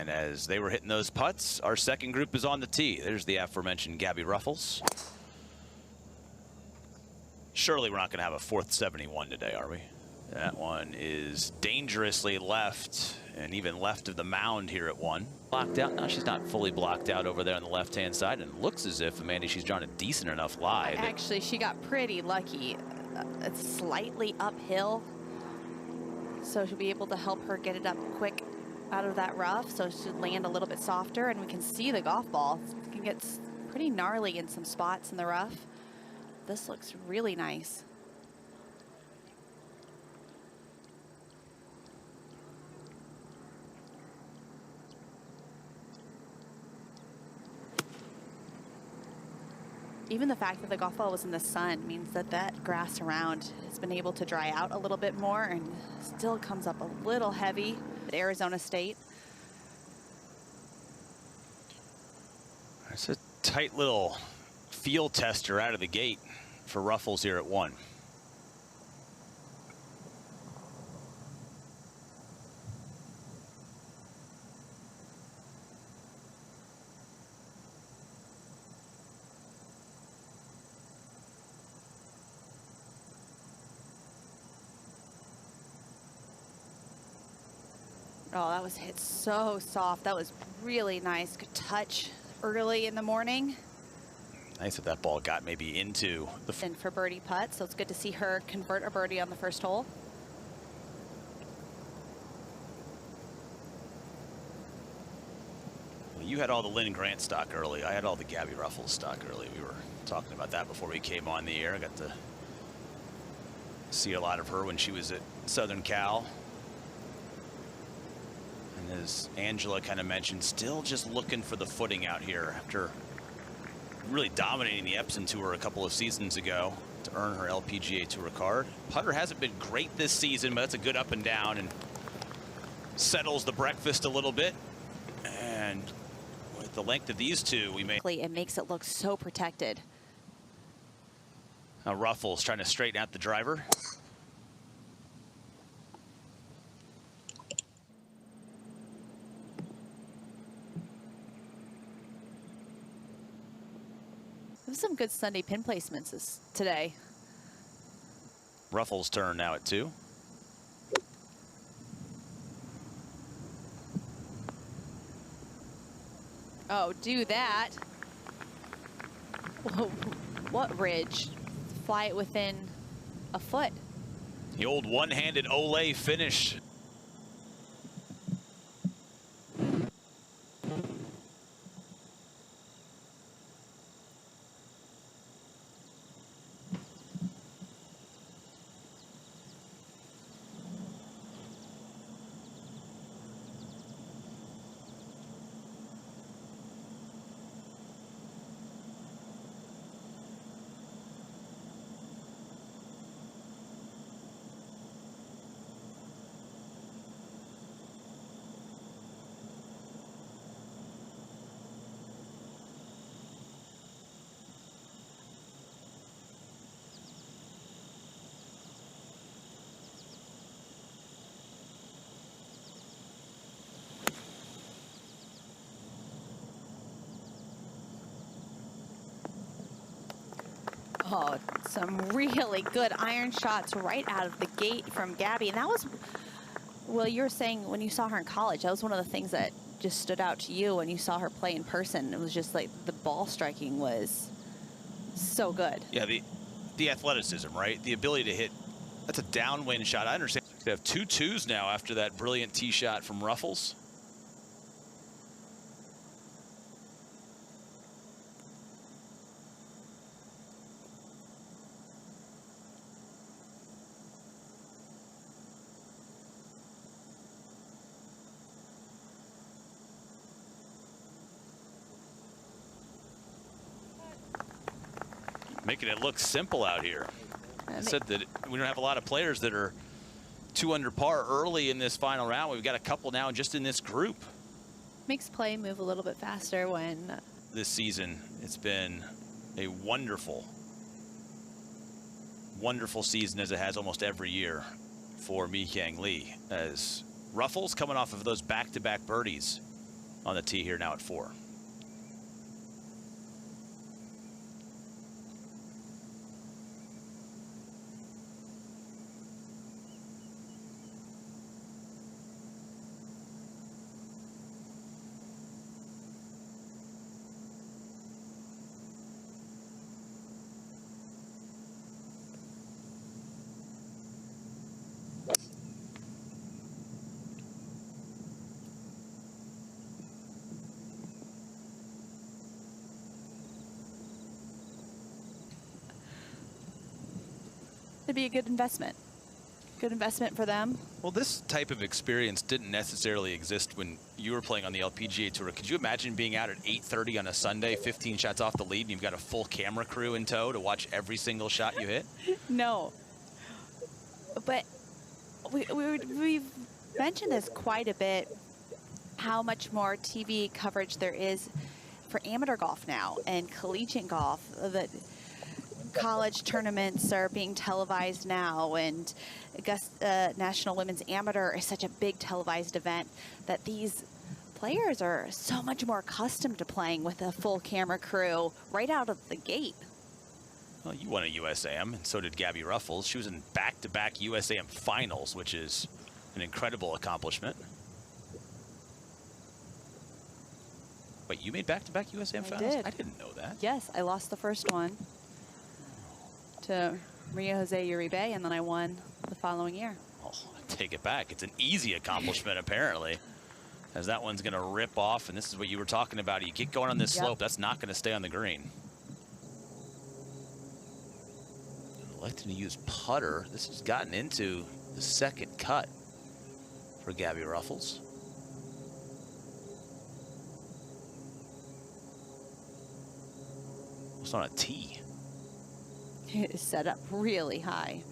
And as they were hitting those putts, our second group is on the tee. There's the aforementioned Gabby Ruffels. Surely we're not going to have a fourth 71 today, are we? That one is dangerously left, and even left of the mound here at one. Blocked out. Now she's not fully blocked out over there on the left-hand side, and looks as if, Amanda, she's drawn a decent enough lie. Actually, she got pretty lucky. It's slightly uphill, so she'll be able to help her get it up quick out of that rough, so it should land a little bit softer, and we can see the golf ball. It can get pretty gnarly in some spots in the rough. This looks really nice. Even the fact that the golf ball was in the sun means that that grass around has been able to dry out a little bit more and still comes up a little heavy at Arizona State. It's a tight little field tester out of the gate for Ruffles here at one. Oh, that was hit so soft. That was really nice. Good touch early in the morning. Nice if that ball got maybe into the... And for birdie putt, so it's good to see her convert a birdie on the first hole. Well, you had all the Lynn Grant stock early. I had all the Gabby Ruffels stock early. We were talking about that before we came on the air. I got to see a lot of her when she was at Southern Cal. And as Angela kind of mentioned, still just looking for the footing out here after really dominating the Epson Tour a couple of seasons ago to earn her LPGA Tour card. Putter hasn't been great this season, but that's a good up and down and settles the breakfast a little bit. And with the length of these two, we may... It makes it look so protected. Now Ruffles trying to straighten out the driver. There's some good Sunday pin placements today. Ruffles' turn now at 2. Oh, do that. Whoa, what ridge? Fly it within a foot. The old one-handed Olay finish. Oh, some really good iron shots right out of the gate from Gabby. And that was, well, you were saying when you saw her in college, that was one of the things that just stood out to you when you saw her play in person. It was just like the ball striking was so good. Yeah, the athleticism, right? The ability to hit. That's a downwind shot. I understand. They have 2 twos now after that brilliant tee shot from Ruffles. Making it look simple out here. I said that we don't have a lot of players that are 2 under par early in this final round. We've got a couple now just in this group. Makes play move a little bit faster when... This season, it's been a wonderful, wonderful season as it has almost every year for Mi Kyung Lee. As Ruffles coming off of those back-to-back birdies on the tee here now at 4. It'd be a good investment. Good investment for them. Well, this type of experience didn't necessarily exist when you were playing on the LPGA Tour. Could you imagine being out at 8:30 on a Sunday, 15 shots off the lead, and you've got a full camera crew in tow to watch every single shot you hit? No. But we've mentioned this quite a bit, how much more TV coverage there is for amateur golf now and collegiate golf. That college tournaments are being televised now, and Augusta National Women's Amateur is such a big televised event that these players are so much more accustomed to playing with a full camera crew right out of the gate. Well, you won a USAM, and so did Gabby Ruffels. She was in back-to-back USAM finals, which is an incredible accomplishment. Wait, you made back-to-back USAM finals? Did. I didn't know that. Yes, I lost the first one to Maria Jose Uribe, and then I won the following year. Oh, I take it back. It's an easy accomplishment, apparently, as that one's going to rip off, and this is what you were talking about. You get going on this slope, that's not going to stay on the green. Electing to use putter. This has gotten into the second cut for Gabby Ruffels. It's on a tee. It is set up really high.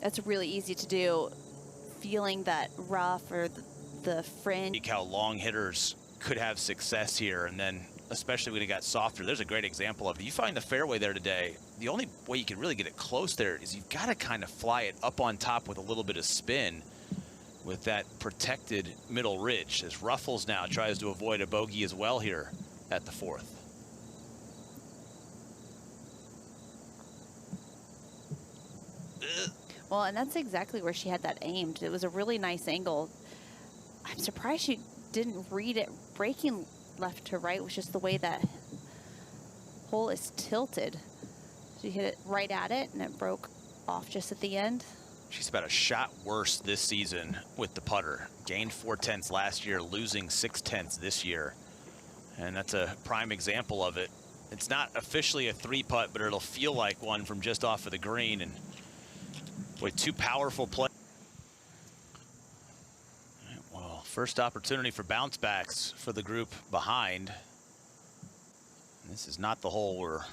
That's really easy to do, feeling that rough or the fringe. How long hitters could have success here, and then especially when it got softer. There's a great example of it. You find the fairway there today, the only way you can really get it close there is you've got to kind of fly it up on top with a little bit of spin with that protected middle ridge, as Ruffles now tries to avoid a bogey as well here at the 4th. Well, and that's exactly where she had that aimed. It was a really nice angle. I'm surprised she didn't read it breaking left to right, which is the way that hole is tilted. She hit it right at it, and it broke off just at the end. She's about a shot worse this season with the putter. Gained 4/10 last year, losing 6/10 this year. And that's a prime example of it. It's not officially a 3-putt, but it'll feel like one from just off of the green. And boy, 2 powerful plays. Well, first opportunity for bounce backs for the group behind. And this is not the hole where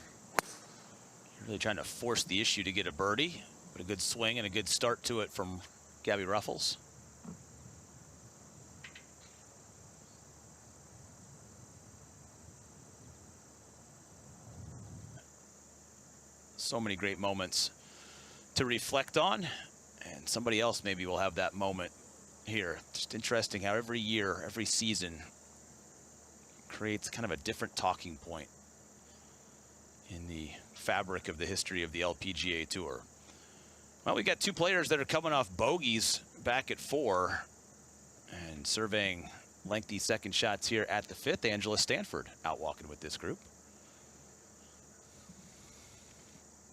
you're really trying to force the issue to get a birdie, but a good swing and a good start to it from Gabby Ruffels. So many great moments to reflect on, and somebody else maybe will have that moment here. Just interesting how every year, every season creates kind of a different talking point in the fabric of the history of the LPGA Tour. Well, we got 2 players that are coming off bogeys back at 4 and surveying lengthy second shots here at the 5th. Angela Stanford out walking with this group.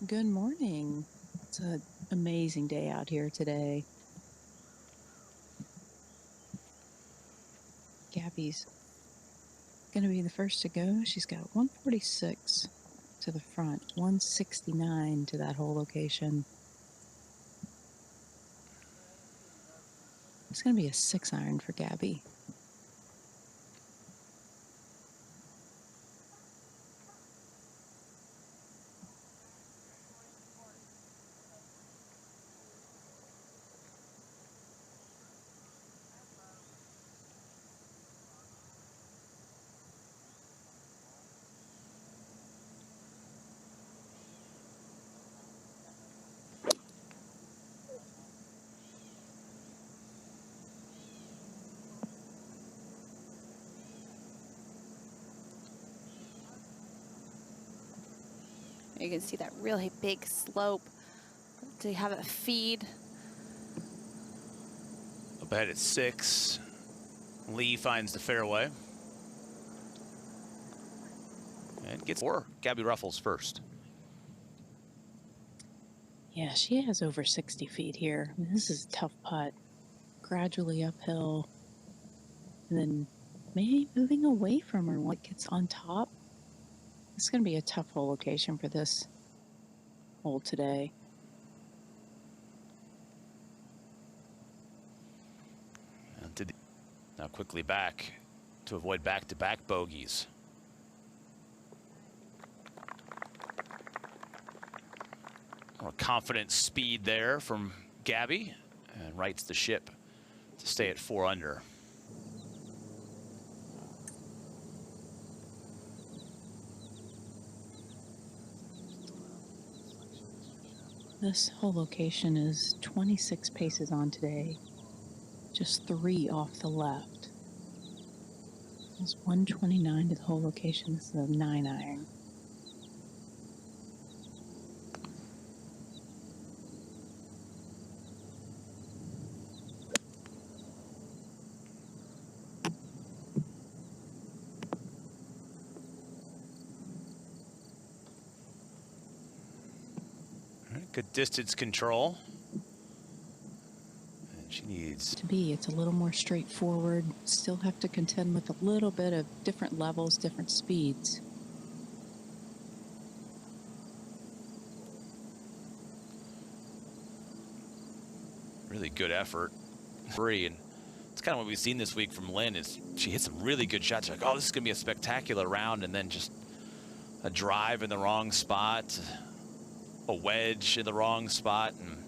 Good morning. It's an amazing day out here today. Gabby's going to be the first to go. She's got 146 to the front, 169 to that hole location. It's going to be a 6-iron for Gabby. You can see that really big slope to have it feed. Up ahead at 6. Lee finds the fairway. And gets 4. Gabby Ruffles first. Yeah, she has over 60 feet here. This is a tough putt. Gradually uphill. And then maybe moving away from her when it gets on top. It's going to be a tough hole location for this hole today. Now quickly back to avoid back-to-back bogeys. More confident speed there from Gabby, and rights the ship to stay at 4 under. This whole location is 26 paces on today, just 3 off the left. It's 129 to the whole location. This is a 9-iron. Good distance control. And she needs To be, it's a little more straightforward. Still have to contend with a little bit of different levels, different speeds. really good effort. Free, and it's kind of what we've seen this week from Lynn is she hits some really good shots. You're like, oh, this is going to be a spectacular round, and then just a drive in the wrong spot, a wedge in the wrong spot, and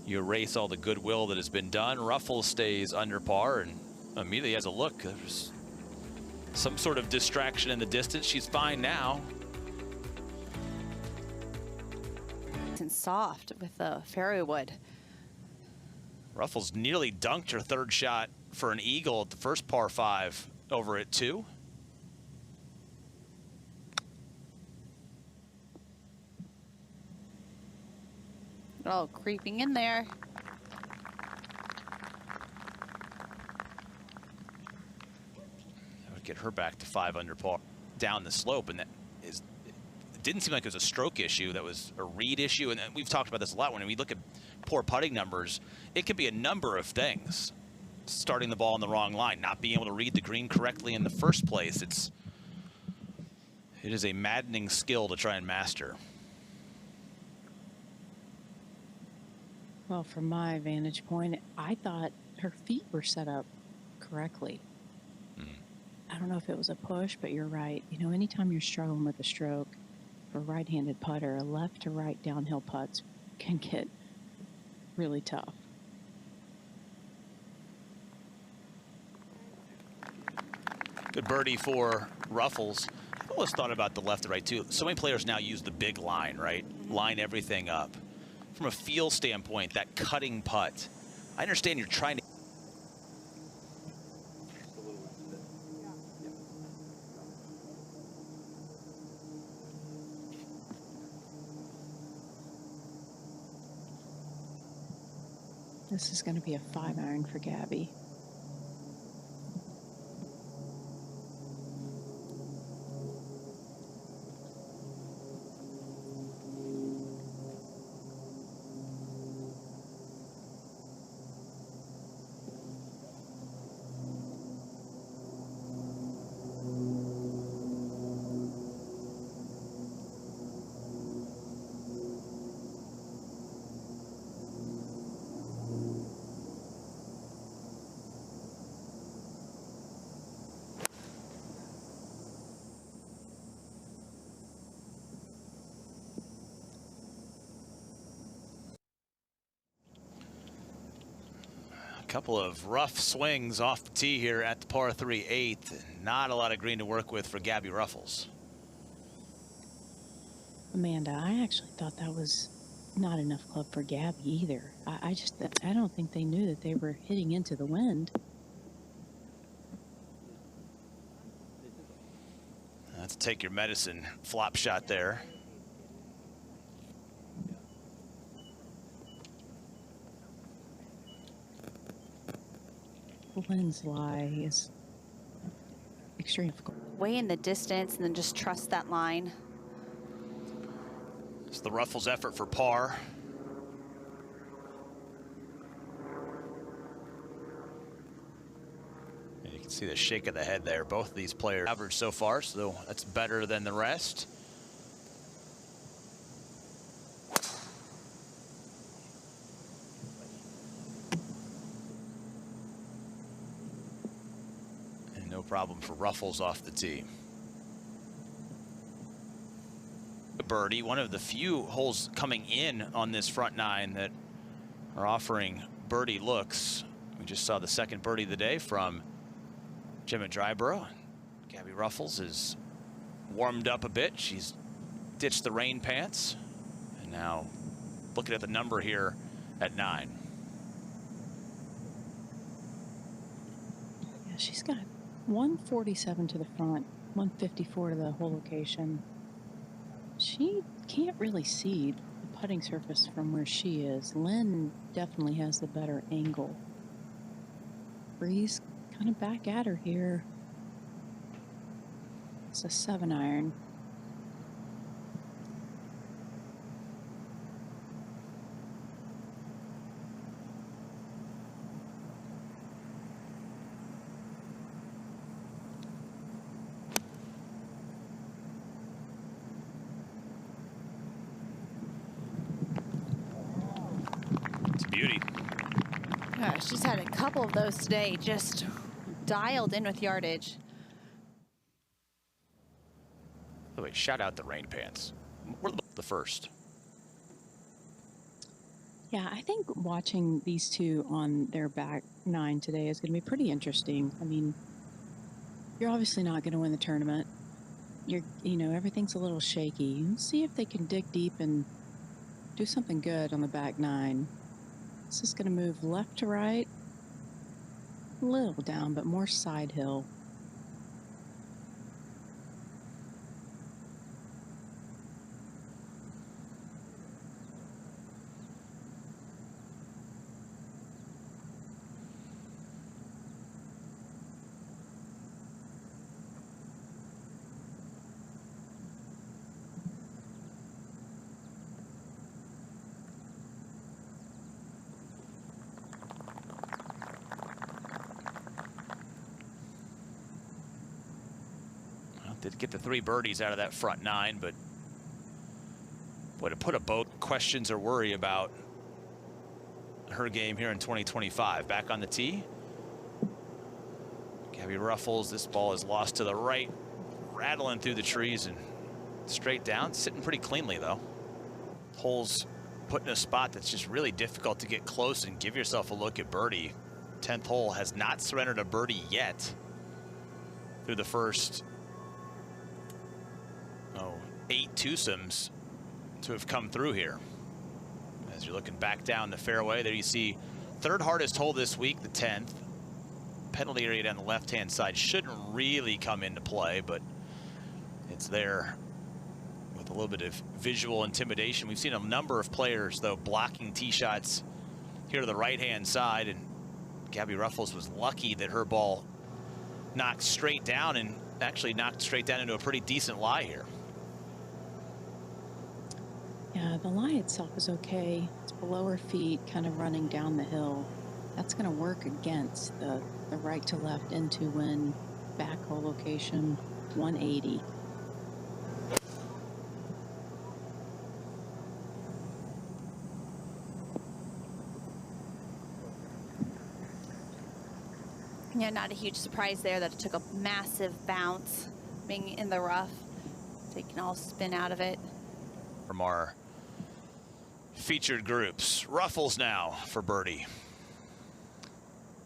you erase all the goodwill that has been done. Ruffles stays under par and immediately has a look. There's some sort of distraction in the distance. She's fine now. And soft with the fairway wood. Ruffles nearly dunked her third shot for an eagle at the first par 5 over at 2. Oh, creeping in there. That would get her back to 5 under par down the slope, and that is, it didn't seem like it was a stroke issue. That was a read issue, and we've talked about this a lot. When we look at poor putting numbers, it could be a number of things. Starting the ball in the wrong line, not being able to read the green correctly in the first place. It is a maddening skill to try and master. Well, from my vantage point, I thought her feet were set up correctly. I don't know if it was a push, but you're right. You know, anytime you're struggling with a stroke for a right-handed putter, a left to right downhill putts can get really tough. Good birdie for Ruffles. I've always thought about the left to right too. So many players now use the big line, right? Line everything up. From a feel standpoint, that cutting putt, I understand you're trying to. This is going to be a 5-iron for Gabby. Couple of rough swings off the tee here at the par 3 8th. Not a lot of green to work with for Gabby Ruffles. Amanda, I actually thought that was not enough club for Gabby either. I don't think they knew that they were hitting into the wind. That's take your medicine flop shot there. Lynn's lie is extremely difficult. Way in the distance and then just trust that line. It's the Ruffles effort for par. And you can see the shake of the head there. Both of these players average so far, so that's better than the rest. And no problem for Ruffles off the tee. Birdie, one of the few holes coming in on this front nine that are offering birdie looks. We just saw the second birdie of the day from Gemma Dryborough. Gabby Ruffels is warmed up a bit. She's ditched the rain pants. And now looking at the number here at 9. Yeah, she's got 147 to the front, 154 to the hole location. She can't really see the putting surface from where she is. Lynn definitely has the better angle. Bree's kind of back at her here. It's a 7-iron. Beauty. Yeah, she's had a couple of those today, just dialed in with yardage. By the way, shout out the rain pants. We're the first. Yeah, I think watching these two on their back nine today is going to be pretty interesting. I mean, you're obviously not going to win the tournament. You know, everything's a little shaky. Let's see if they can dig deep and do something good on the back nine. This is going to move left to right, a little down, but more side hill. Did get the 3 birdies out of that front 9, but boy, to put a boat, questions or worry about her game here in 2025. Back on the tee. Gabby Ruffels, this ball is lost to the right, rattling through the trees and straight down, sitting pretty cleanly though. Holes put in a spot that's just really difficult to get close and give yourself a look at birdie. 10th hole has not surrendered a birdie yet through the first 8 twosomes to have come through here. As you're looking back down the fairway, there you see third hardest hole this week, the 10th. Penalty area down the left-hand side shouldn't really come into play, but it's there with a little bit of visual intimidation. We've seen a number of players, though, blocking tee shots here to the right-hand side, and Gabby Ruffels was lucky that her ball knocked straight down and actually knocked straight down into a pretty decent lie here. Yeah, the lie itself is okay. It's below her feet, kind of running down the hill. That's going to work against the right to left into wind back hole location 180. Yeah, not a huge surprise there that it took a massive bounce being in the rough, taking all spin out of it. From our featured groups, Ruffles now for birdie.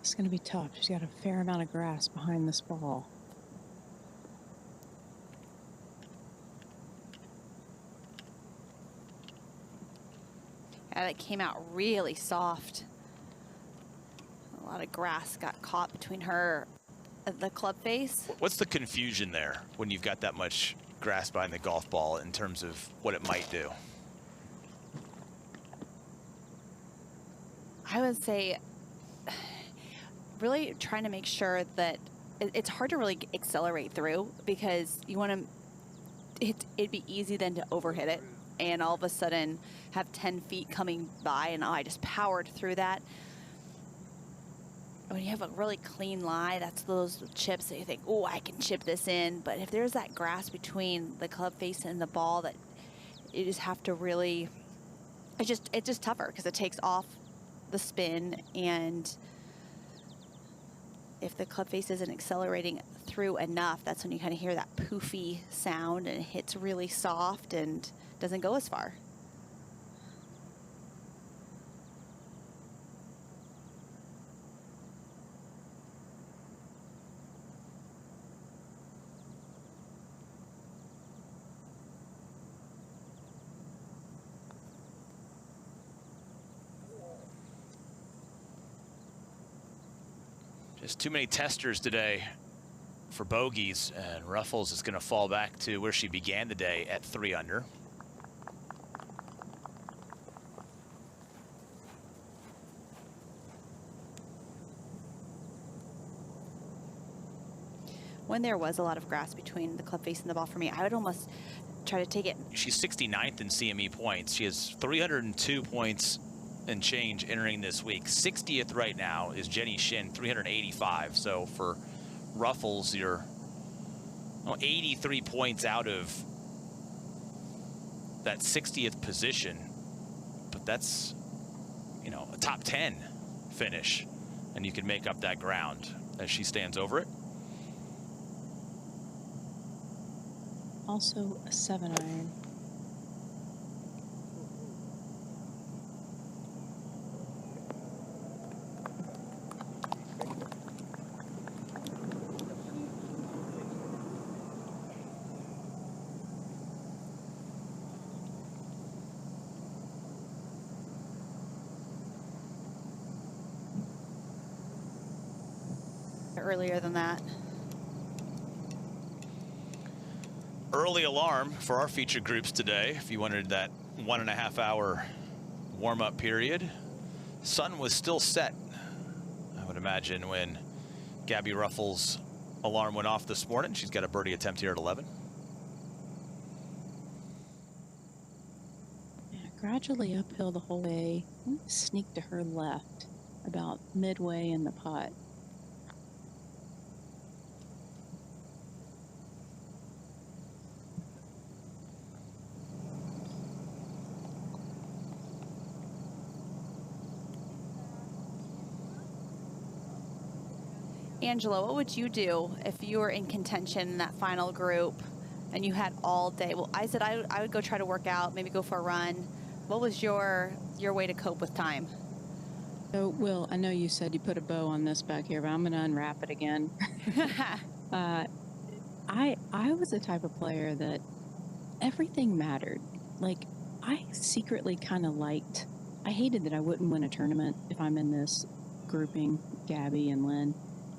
It's going to be tough. She's got a fair amount of grass behind this ball. Yeah, that came out really soft. A lot of grass got caught between her and the club face. What's the confusion there when you've got that much grass behind the golf ball in terms of what it might do? I would say really trying to make sure that it's hard to really accelerate through, because you want to, it'd be easy then to overhit it and all of a sudden have 10 feet coming by and, oh, I just powered through that. When you have a really clean lie, that's those chips that you think, oh, I can chip this in. But if there's that grass between the club face and the ball, that you just have to really, it's just tougher because it takes off the spin, and if the club face isn't accelerating through enough, that's when you kind of hear that poofy sound and it hits really soft and doesn't go as far. Just too many testers today for bogeys, and Ruffles is going to fall back to where she began the day at 3 under. When there was a lot of grass between the club face and the ball for me, I would almost try to take it. She's 69th in CME points. She has 302 points and change entering this week. 60th right now is Jenny Shin, 385. So for Ruffles, you're 83 points out of that 60th position, but that's, you know, a top 10 finish, and you can make up that ground as she stands over it. Also a 7-iron. Earlier than that. Early alarm for our featured groups today. If you wanted that 1.5 hour warm-up period, sun was still set, I would imagine, when Gabby Ruffels' alarm went off this morning. She's got a birdie attempt here at 11. Yeah, gradually uphill the whole way. Sneak to her left about midway in the putt. Angela, what would you do if you were in contention in that final group and you had all day? Well, I said I would go try to work out, maybe go for a run. What was your way to cope with time? So, Will, I know you said you put a bow on this back here, but I'm going to unwrap it again. I was the type of player that everything mattered. Like, I secretly kind of liked, I hated that I wouldn't win a tournament if I'm in this grouping, Gabby and Lynn.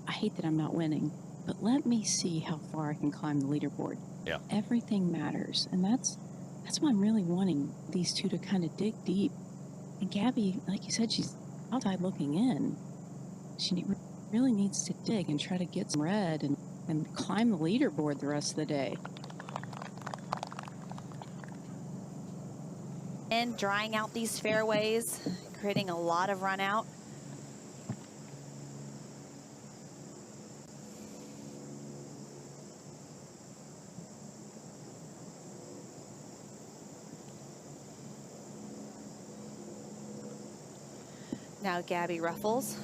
I hate that I'm not winning, but let me see how far I can climb the leaderboard. Yeah. Everything matters, and that's why I'm really wanting these two to kind of dig deep. And Gabby, like you said, she's outside looking in. She really needs to dig and try to get some red and climb the leaderboard the rest of the day. And drying out these fairways, creating a lot of run out. Now Gabby Ruffels.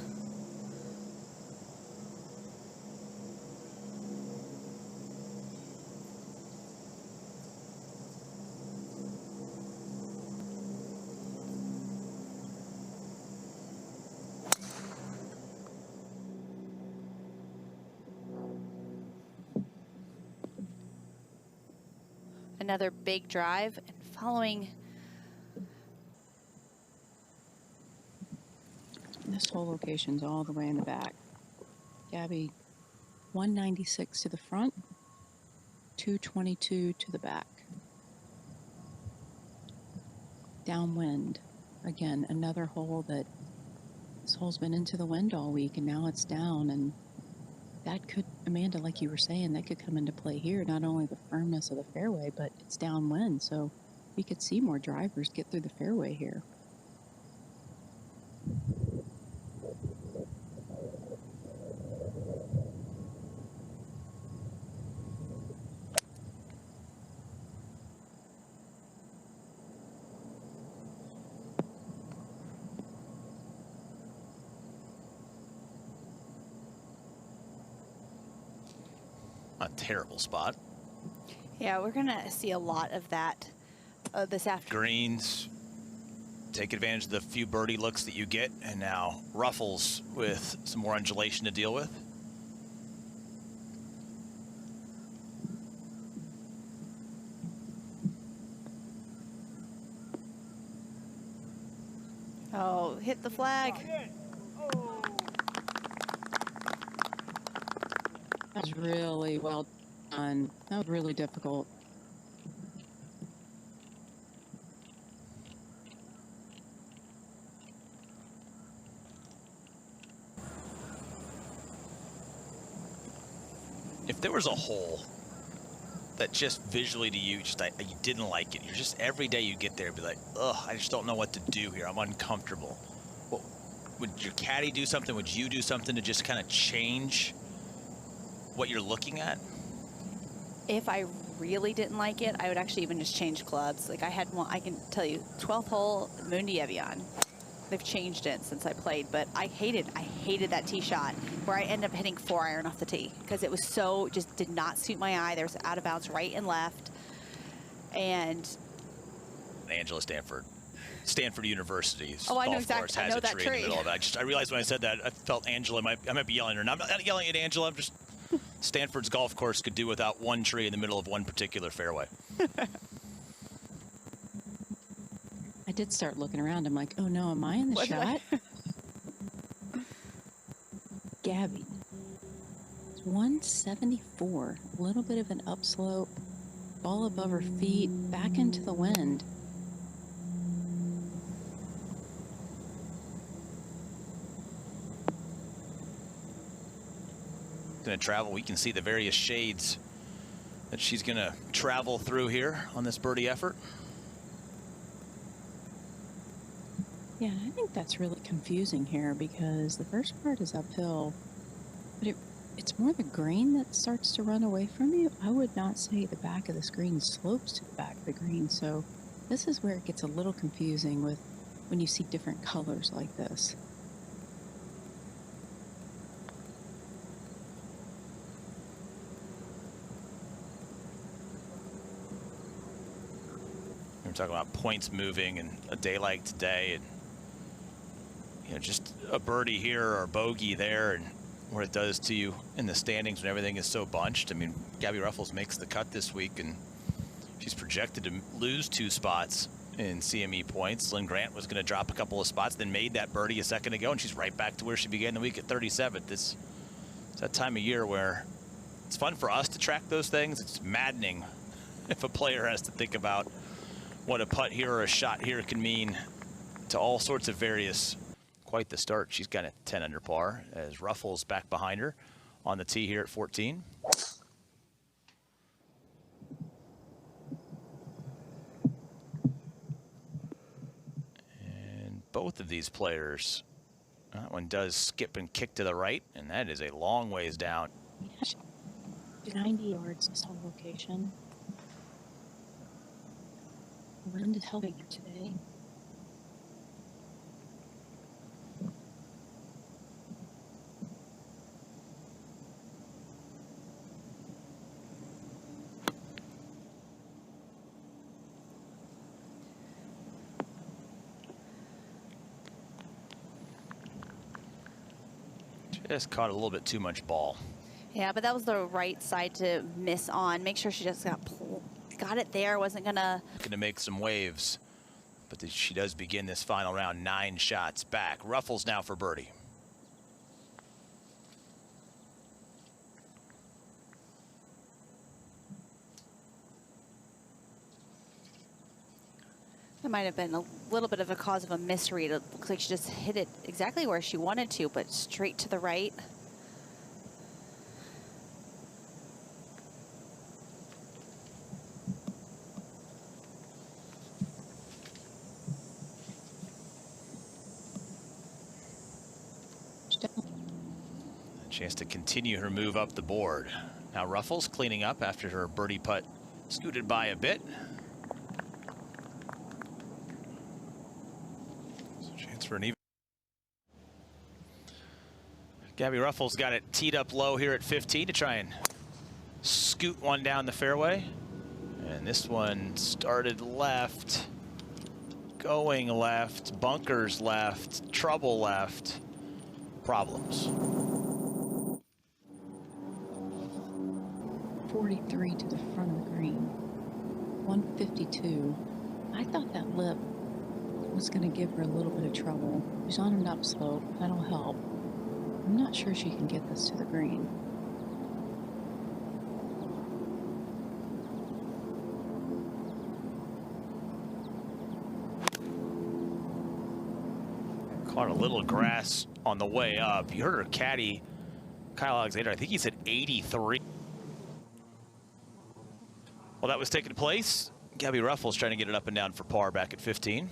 Another big drive, and following. This whole location's all the way in the back. Gabby, 196 to the front, 222 to the back. Downwind, again, another hole that This hole's been into the wind all week, and now it's down. And that could, Amanda, like you were saying, that could come into play here. Not only the firmness of the fairway, but it's downwind. So we could see more drivers get through the fairway here. A terrible spot. Yeah, we're going to see a lot of that this afternoon. Greens, take advantage of the few birdie looks that you get, and now Ruffles with some more undulation to deal with. Oh, hit the flag. That was really well done. That was really difficult. If there was a hole that just visually to you, just you didn't like it, you're just every day you get there, be like, ugh, I just don't know what to do here. I'm uncomfortable. Well, would your caddy do something? Would you do something to just kind of change what you're looking at? If I really didn't like it, I would actually even just change clubs. Like I had one, I can tell you, 12th hole, Moon de Evian. They've changed it since I played, but I hated that tee shot where I ended up hitting 4-iron off the tee because it was so, just did not suit my eye. There's out of bounds right and left. And Angela Stanford University's oh, I know golf exactly. course I has know a that tree in the middle of it. I realized when I said that, I felt Angela, I might be yelling at her. And I'm not yelling at Angela, I'm just, Stanford's golf course could do without one tree in the middle of one particular fairway. I did start looking around. I'm like, oh no, am I in the shot? Gabby. It's 174. A little bit of an upslope. Ball above her feet. Back into the wind. Going to travel. We can see the various shades that she's going to travel through here on this birdie effort. Yeah, I think that's really confusing here because the first part is uphill, but it's more the green that starts to run away from you. I would not say the back of the green slopes to the back of the green, so this is where it gets a little confusing with when you see different colors like this. We're talking about points moving and a day like today, and you know, just a birdie here or a bogey there, and what it does to you in the standings when everything is so bunched. I mean, Gabby Ruffels makes the cut this week, and she's projected to lose 2 spots in CME points. Lynn Grant was going to drop a couple of spots, then made that birdie a second ago, and she's right back to where she began the week at 37th. It's that time of year where it's fun for us to track those things. It's maddening if a player has to think about what a putt here or a shot here can mean to all sorts of various. Quite the start. She's got a 10 under par as Ruffles back behind her on the tee here at 14. And both of these players, that one does skip and kick to the right, and that is a long ways down. 90 yards this whole location. The wind is helping her today. Just caught a little bit too much ball. Yeah, but that was the right side to miss on. Make sure she just got it there. Wasn't gonna make some waves, but she does begin this final round 9 shots back. Ruffles now for birdie. That might have been a little bit of a cause of a misread. It looks like she just hit it exactly where she wanted to, but straight to the right. A chance to continue her move up the board. Now Ruffles cleaning up after her birdie putt scooted by a bit. Chance for an even. Gabby Ruffles got it teed up low here at 15 to try and scoot one down the fairway. And this one started left, going left, bunkers left, trouble left, problems. 43 to the front of the green. 152. I thought that lip was going to give her a little bit of trouble. She's on an upslope. That'll help. I'm not sure she can get this to the green. Caught a little grass on the way up. You heard her caddy, Kyle Alexander, I think he said 83. Well, that was taking place. Gabby Ruffles trying to get it up and down for par back at 15.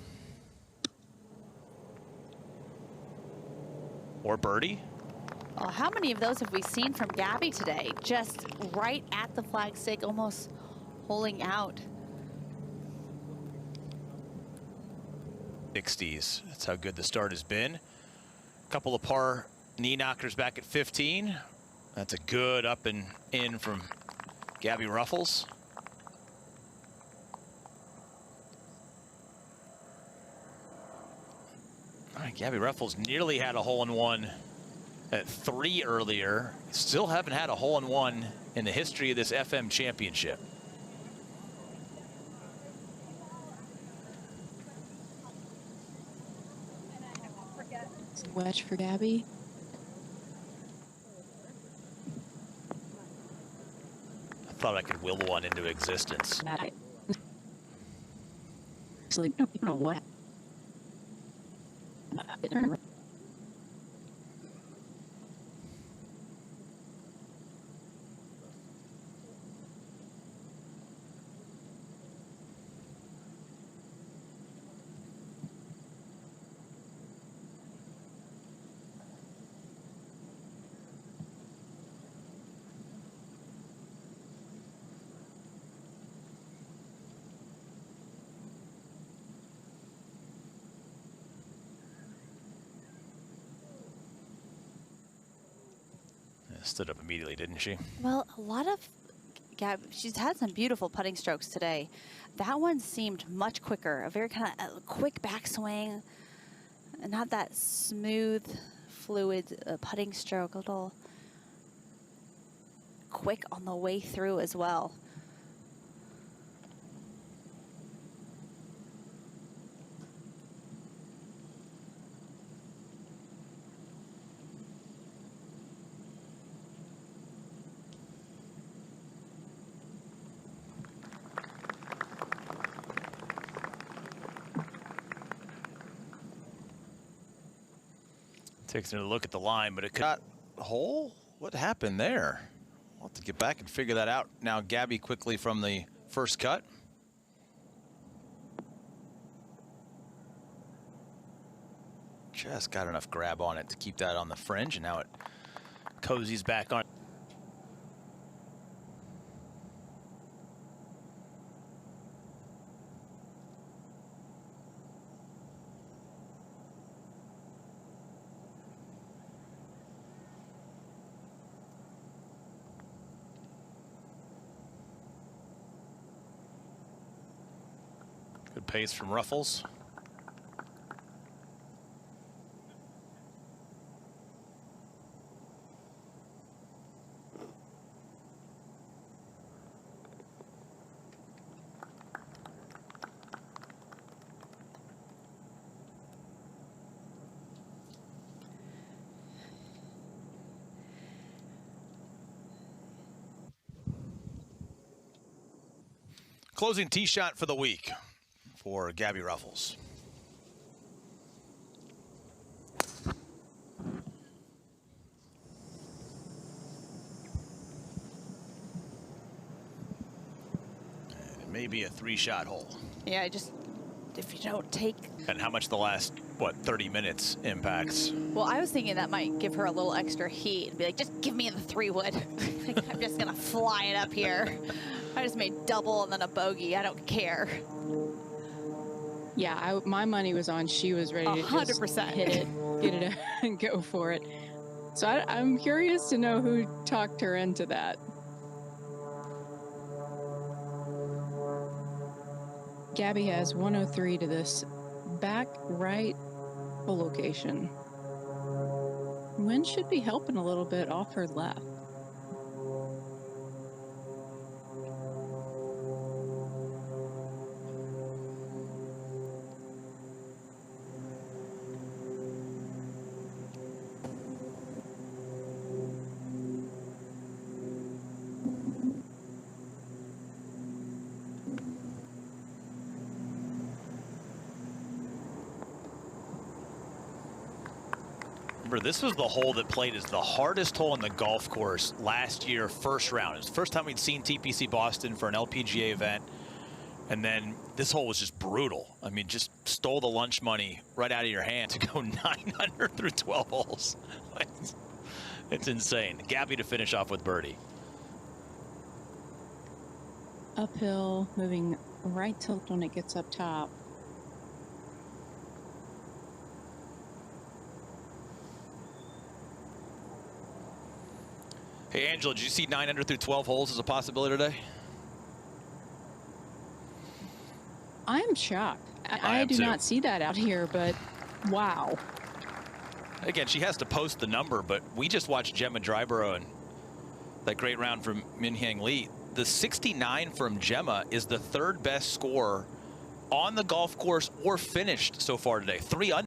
Or birdie. Oh, how many of those have we seen from Gabby today? Just right at the flagstick, almost holding out. 60s. That's how good the start has been. A couple of par knee knockers back at 15. That's a good up and in from Gabby Ruffles. All right, Gabby Ruffles nearly had a hole-in-one at 3 earlier. Still haven't had a hole-in-one in the history of this FM championship. Wedge for Gabby. I thought I could will one into existence. It's like, you know what? Stood up immediately, didn't she? Well, a lot of she's had some beautiful putting strokes today. That one seemed much quicker, a very kind of quick backswing, and not that smooth, fluid putting stroke, a little quick on the way through as well. Takes another look at the line, but it got a hole. What happened there? We'll have to get back and figure that out. Now Gabby quickly from the first cut. Just got enough grab on it to keep that on the fringe, and now it cozies back on. Good pace from Ruffles. Closing tee shot for the week for Gabby Ruffels. And it may be a 3-shot hole. Yeah, if you don't take... And how much the last, what, 30 minutes impacts? Well, I was thinking that might give her a little extra heat and be like, just give me the 3-wood. Like, I'm just going to fly it up here. I just made double and then a bogey. I don't care. Yeah, my money was on she was ready to 100%. just hit it, get it, and go for it. So I'm curious to know who talked her into that. Gabby has 103 to this back right hole location. Wind should be helping a little bit off her left. Remember, this was the hole that played as the hardest hole on the golf course last year, first round. It was the first time we'd seen TPC Boston for an LPGA event. And then this hole was just brutal. I mean, just stole the lunch money right out of your hand to go 900 through 12 holes. It's insane. Gabby to finish off with birdie. Uphill, moving right tilt when it gets up top. Hey, Angela, did you see 900 through 12 holes as a possibility today? I'm shocked. I do not see that out here, but wow. Again, she has to post the number, but we just watched Gemma Dryborough and that great round from Min Hyang Lee. The 69 from Gemma is the third best score on the golf course or finished so far today. 3 under.